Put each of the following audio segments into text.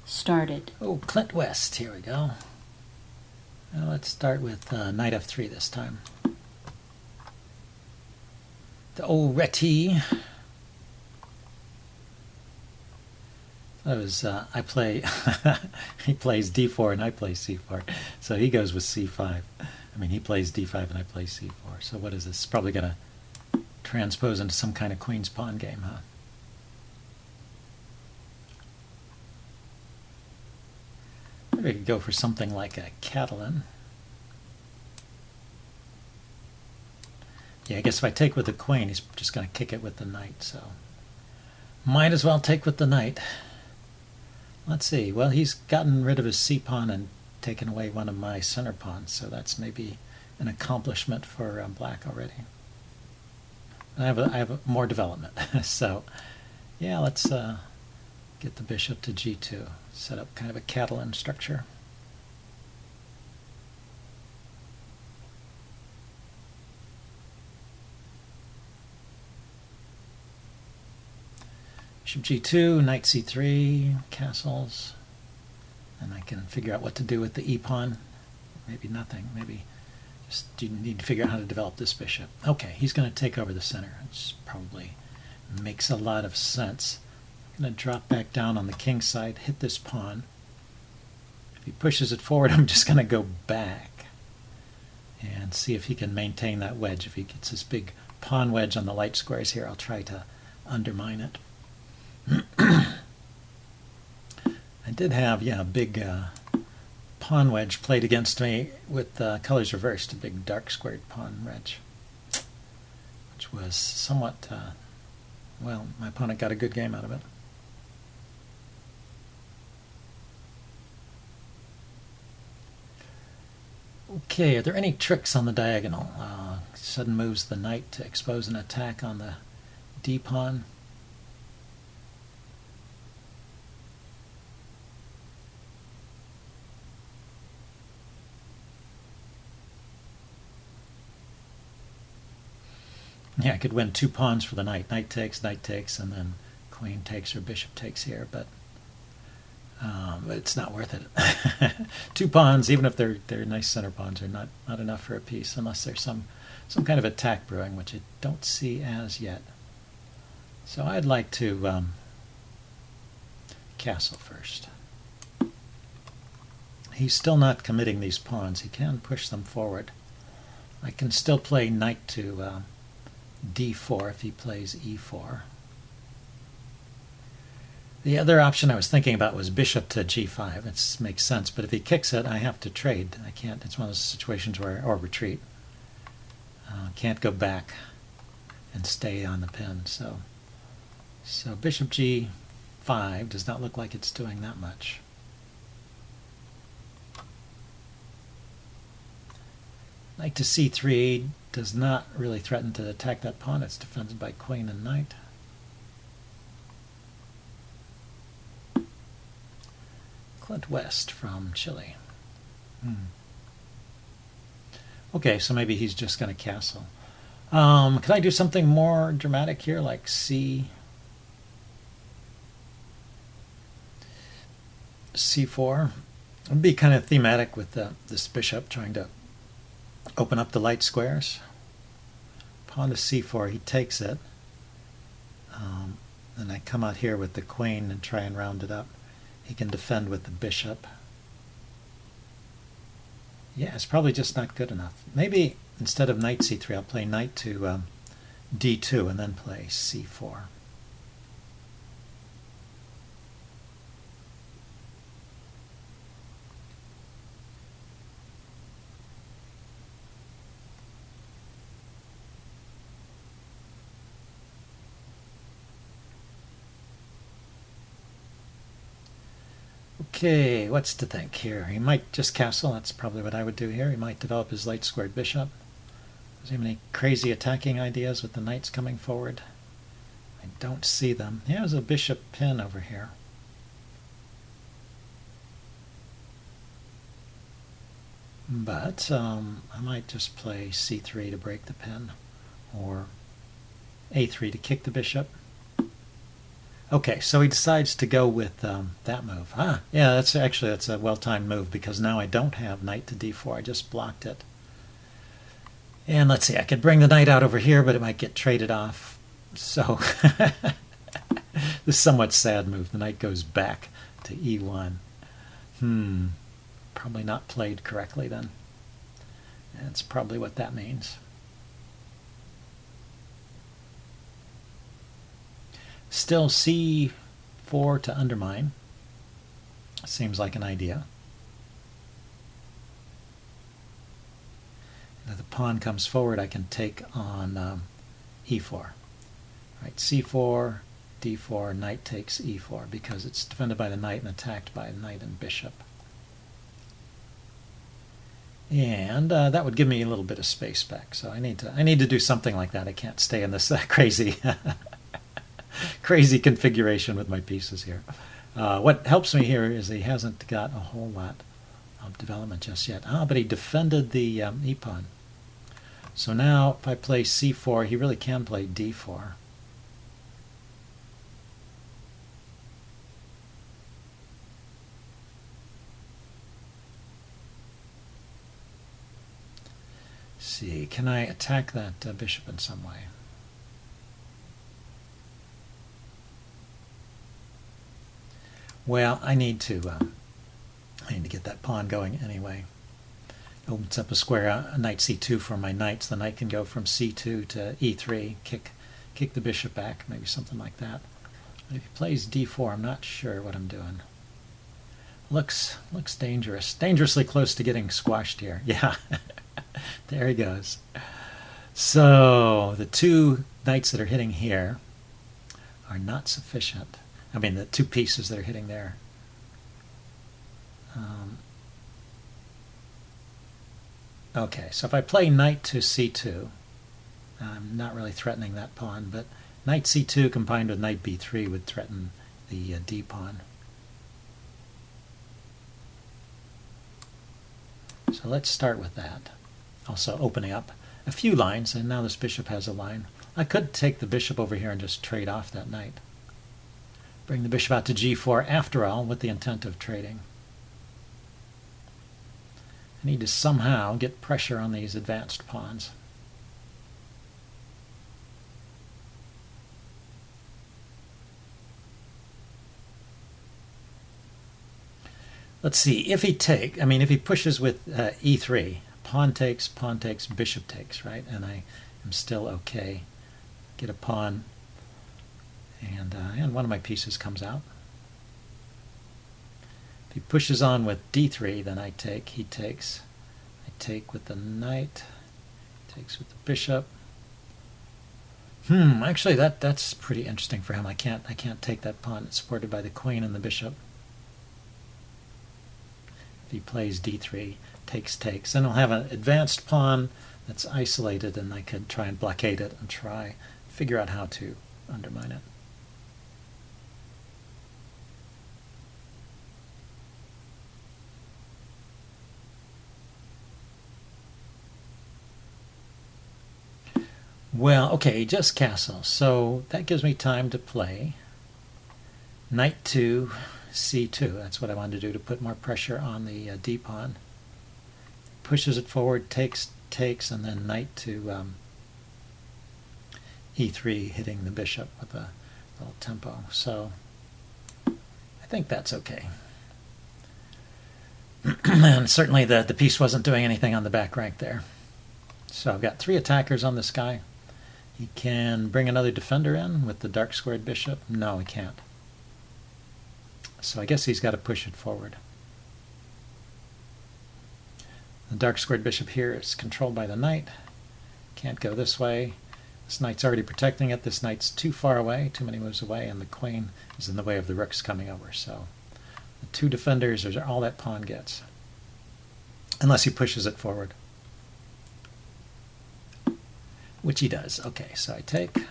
started. Oh, Clint West. Here we go. Well, let's start with knight f3 this time. The old Reti. That was I play. He plays d4 and I play c4, so he goes with c5. I mean, he plays d5 and I play c4. So what is this? Probably going to transpose into some kind of queen's pawn game, huh? Maybe we could go for something like a Catalan. Yeah, I guess if I take with the queen, he's just going to kick it with the knight, so might as well take with the knight. Let's see. Well, he's gotten rid of his c-pawn and taken away one of my center pawns, so that's maybe an accomplishment for black already. I have more development, so yeah, let's get the bishop to g2, set up kind of a Catalan structure. Bishop g2, knight c3, castles, and I can figure out what to do with the e-pawn. Maybe nothing. Maybe just you need to figure out how to develop this bishop. Okay, he's going to take over the center. It probably makes a lot of sense. I'm going to drop back down on the king side, hit this pawn. If he pushes it forward, I'm just going to go back and see if he can maintain that wedge. If he gets this big pawn wedge on the light squares here, I'll try to undermine it. I did have, a big pawn wedge played against me with colors reversed, a big dark squared pawn wedge, which was somewhat, well, my opponent got a good game out of it. Okay, are there any tricks on the diagonal? Sudden moves the knight to expose an attack on the d-pawn. Yeah, I could win 2 pawns for the knight. Knight takes, and then queen takes or bishop takes here, but it's not worth it. 2 pawns, even if they're nice center pawns, are not enough for a piece unless there's some kind of attack brewing, which I don't see as yet. So I'd like to castle first. He's still not committing these pawns. He can push them forward. I can still play knight to d4 if he plays e4. The other option I was thinking about was bishop to g5. It makes sense, but if he kicks it, I have to trade. I can't. It's one of those situations where, or retreat. Can't go back and stay on the pin. So bishop g5 does not look like it's doing that much. Knight to c3 does not really threaten to attack that pawn. It's defended by queen and knight. Clint West from Chile. Okay, so maybe he's just going to castle. Can I do something more dramatic here, like c4? It would be kind of thematic with this bishop trying to open up the light squares. Pawn to c4, he takes it. Then I come out here with the queen and try and round it up. He can defend with the bishop. Yeah, it's probably just not good enough. Maybe instead of knight c3, I'll play knight to d2 and then play c4. Okay, what's to think here? He might just castle. That's probably what I would do here. He might develop his light squared bishop. Does he have any crazy attacking ideas with the knights coming forward? I don't see them. He has a bishop pin over here. But I might just play c3 to break the pin, or a3 to kick the bishop. Okay, so he decides to go with that move. Ah, yeah, that's a well-timed move because now I don't have knight to d4. I just blocked it. And let's see, I could bring the knight out over here, but it might get traded off. So this somewhat sad move. The knight goes back to e1. Probably not played correctly then. That's probably what that means. Still c4 to undermine. Seems like an idea. If the pawn comes forward, I can take on e4. Right, c4, d4, knight takes e4 because it's defended by the knight and attacked by knight and bishop. And that would give me a little bit of space back. So I need to do something like that. I can't stay in this crazy crazy configuration with my pieces here. What helps me here is he hasn't got a whole lot of development just yet. But he defended the e-pawn. So now if I play c4, he really can play d4. See, can I attack that bishop in some way? Well, I need to get that pawn going anyway. Opens up a square, knight c2 for my knights. The knight can go from c2 to e3, kick the bishop back, maybe something like that. But if he plays d4, I'm not sure what I'm doing. Looks dangerous. Dangerously close to getting squashed here. Yeah, there he goes. So the two knights that are hitting here are not sufficient. I mean, the two pieces that are hitting there. Okay, so if I play knight to c2, I'm not really threatening that pawn, but knight c2 combined with knight b3 would threaten the d pawn. So let's start with that. Also opening up a few lines, and now this bishop has a line. I could take the bishop over here and just trade off that knight. Bring the bishop out to g4 after all with the intent of trading. I need to somehow get pressure on these advanced pawns. Let's see, if he pushes with e3, pawn takes, bishop takes, right? And I am still okay. Get a pawn, and one of my pieces comes out. If he pushes on with d3, then I take, he takes. I take with the knight, takes with the bishop. Actually that's pretty interesting for him. I can't take that pawn. It's supported by the queen and the bishop. If he plays d3, takes, then I'll have an advanced pawn that's isolated, and I could try and blockade it and try figure out how to undermine it. Well, okay, just castle. So that gives me time to play knight to c2. That's what I wanted to do, to put more pressure on the d pawn. Pushes it forward, takes, and then knight to e3, hitting the bishop with a little tempo. So I think that's okay. And certainly the piece wasn't doing anything on the back rank there. So I've got three attackers on this guy. He can bring another defender in with the dark squared bishop. No, he can't. So I guess he's got to push it forward. The dark squared bishop here is controlled by the knight. Can't go this way. This knight's already protecting it. This knight's too far away, too many moves away, and the queen is in the way of the rooks coming over. So the two defenders are all that pawn gets, unless he pushes it forward, which he does. Okay, so I take,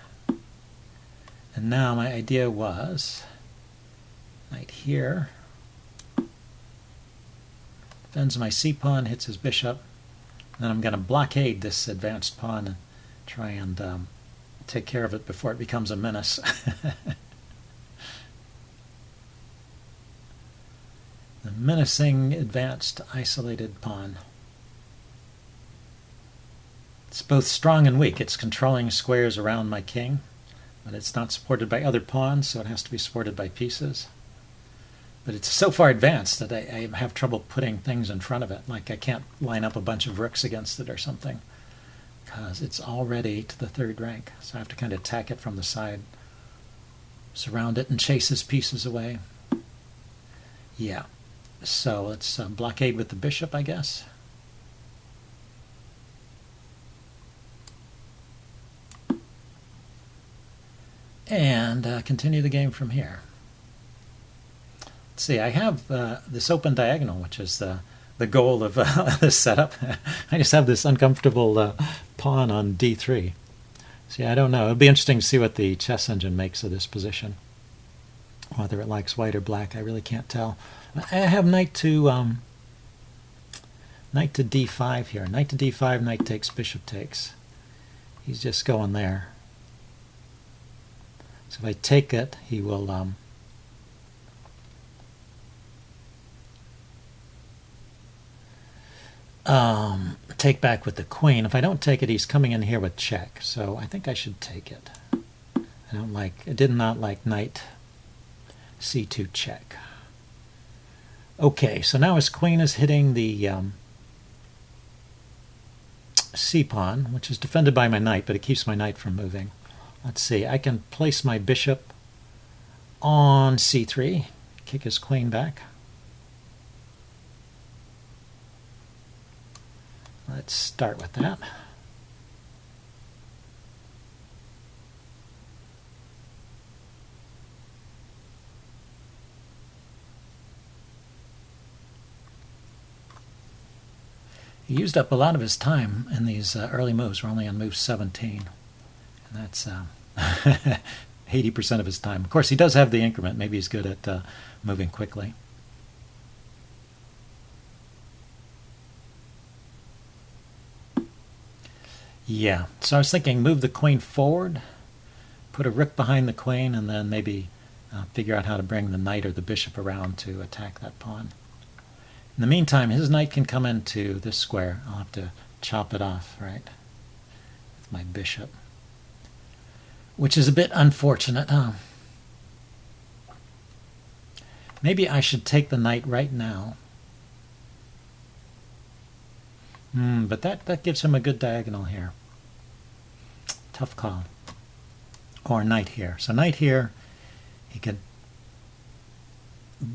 and now my idea was knight here, defends my c-pawn, hits his bishop, and then I'm going to blockade this advanced pawn and try and take care of it before it becomes a menace. menacing, advanced, isolated pawn. It's both strong and weak. It's controlling squares around my king, but it's not supported by other pawns, so it has to be supported by pieces. But it's so far advanced that I have trouble putting things in front of it. Like I can't line up a bunch of rooks against it or something, because it's already to the third rank. So I have to kind of attack it from the side, surround it, and chase his pieces away. Yeah, so let's blockade with the bishop, I guess. And continue the game from here. Let's see, I have this open diagonal, which is the goal of this setup. I just have this uncomfortable pawn on d3. See, I don't know. It'll be interesting to see what the chess engine makes of this position. Whether it likes white or black, I really can't tell. I have knight to d5 here. Knight to d5, knight takes, bishop takes. He's just going there. So if I take it, he will take back with the queen. If I don't take it, he's coming in here with check. So I think I should take it. I did not like knight c2 check. Okay, so now his queen is hitting the c pawn, which is defended by my knight, but it keeps my knight from moving. Let's see, I can place my bishop on c3, kick his queen back. Let's start with that. He used up a lot of his time in these early moves. We're only on move 17. And that's 80% of his time. Of course, he does have the increment. Maybe he's good at moving quickly. Yeah, so I was thinking move the queen forward, put a rook behind the queen, and then maybe figure out how to bring the knight or the bishop around to attack that pawn. In the meantime, his knight can come into this square. I'll have to chop it off, right, with my bishop, which is a bit unfortunate, huh? Maybe I should take the knight right now. But that gives him a good diagonal here. Tough call. Or knight here. So knight here, he could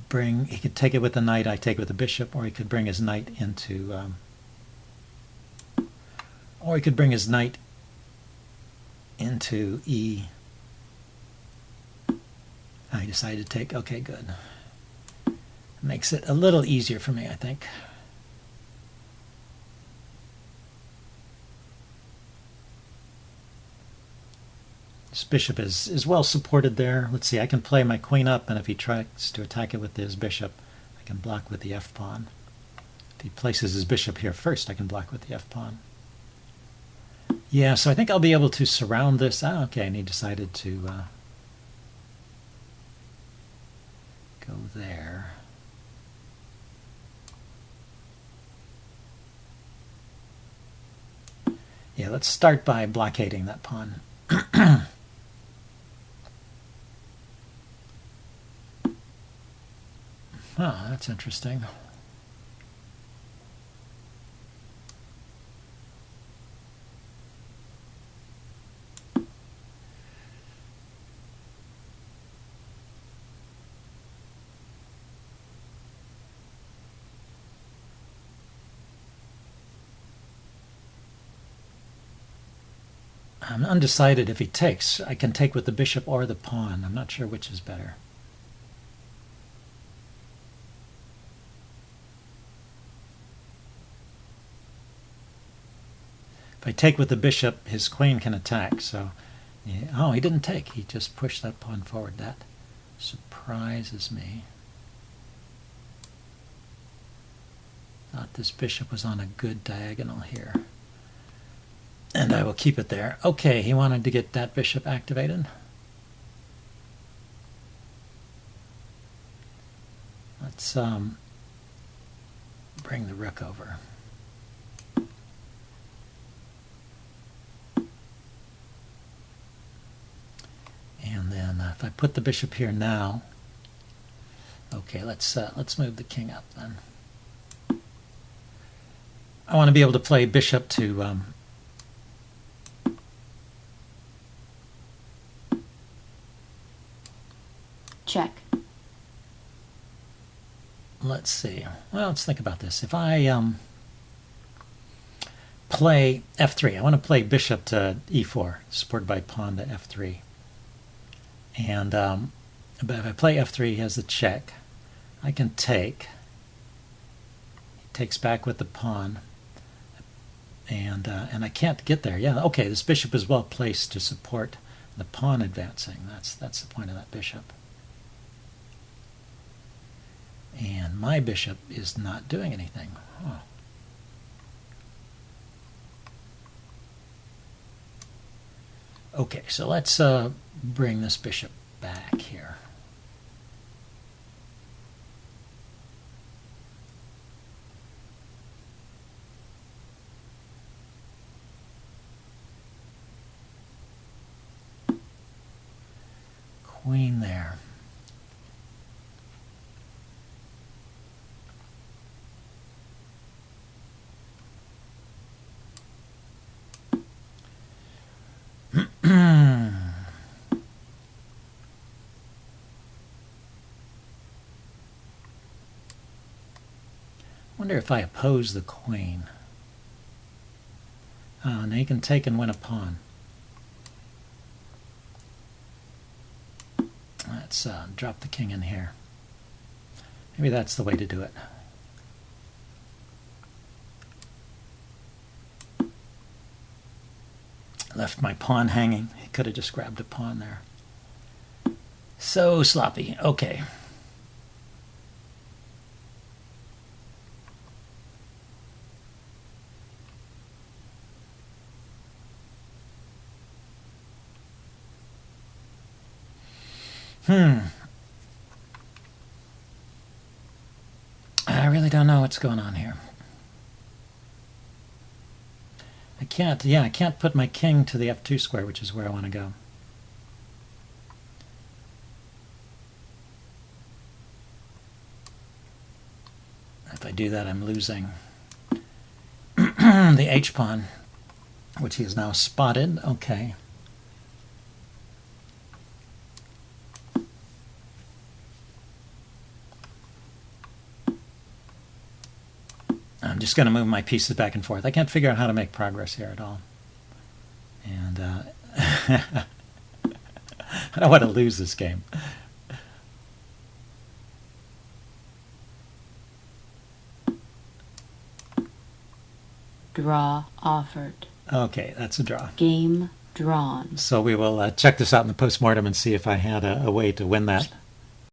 take it with the knight, I take it with the bishop, or he could bring his knight into E. I decided to take, okay, good. Makes it a little easier for me, I think. This bishop is well supported there. Let's see, I can play my queen up, and if he tries to attack it with his bishop, I can block with the f-pawn. If he places his bishop here first, I can block with the f-pawn. Yeah, so I think I'll be able to surround this. Okay, and he decided to go there. Yeah, let's start by blockading that pawn. Oh, that's interesting. I'm undecided if he takes. I can take with the bishop or the pawn. I'm not sure which is better. If I take with the bishop, his queen can attack. So, yeah. Oh, he didn't take. He just pushed that pawn forward. That surprises me. Thought this bishop was on a good diagonal here. And I will keep it there. Okay, he wanted to get that bishop activated. Let's bring the rook over. And then if I put the bishop here now, okay, let's move the king up then. I want to be able to play bishop to check. Let's see. Well, let's think about this. If I play f3, I want to play bishop to e4, supported by pawn to f3. And but if I play f3, he has the check. I can take. He takes back with the pawn, and I can't get there. Yeah, okay. This bishop is well placed to support the pawn advancing. That's the point of that bishop. And my bishop is not doing anything. Huh. Okay, so let's bring this bishop back here. Queen there. I wonder if I oppose the queen. Oh, now you can take and win a pawn. Let's drop the king in here. Maybe that's the way to do it. Left my pawn hanging. He could have just grabbed a pawn there. So sloppy. Okay. I really don't know what's going on here. I can't put my king to the f2 square, which is where I want to go. If I do that, I'm losing the h-pawn, which he has now spotted. Okay. I'm just going to move my pieces back and forth. I can't figure out how to make progress here at all. And I don't want to lose this game. Draw offered. Okay, that's a draw. Game drawn. So we will check this out in the postmortem and see if I had a way to win that.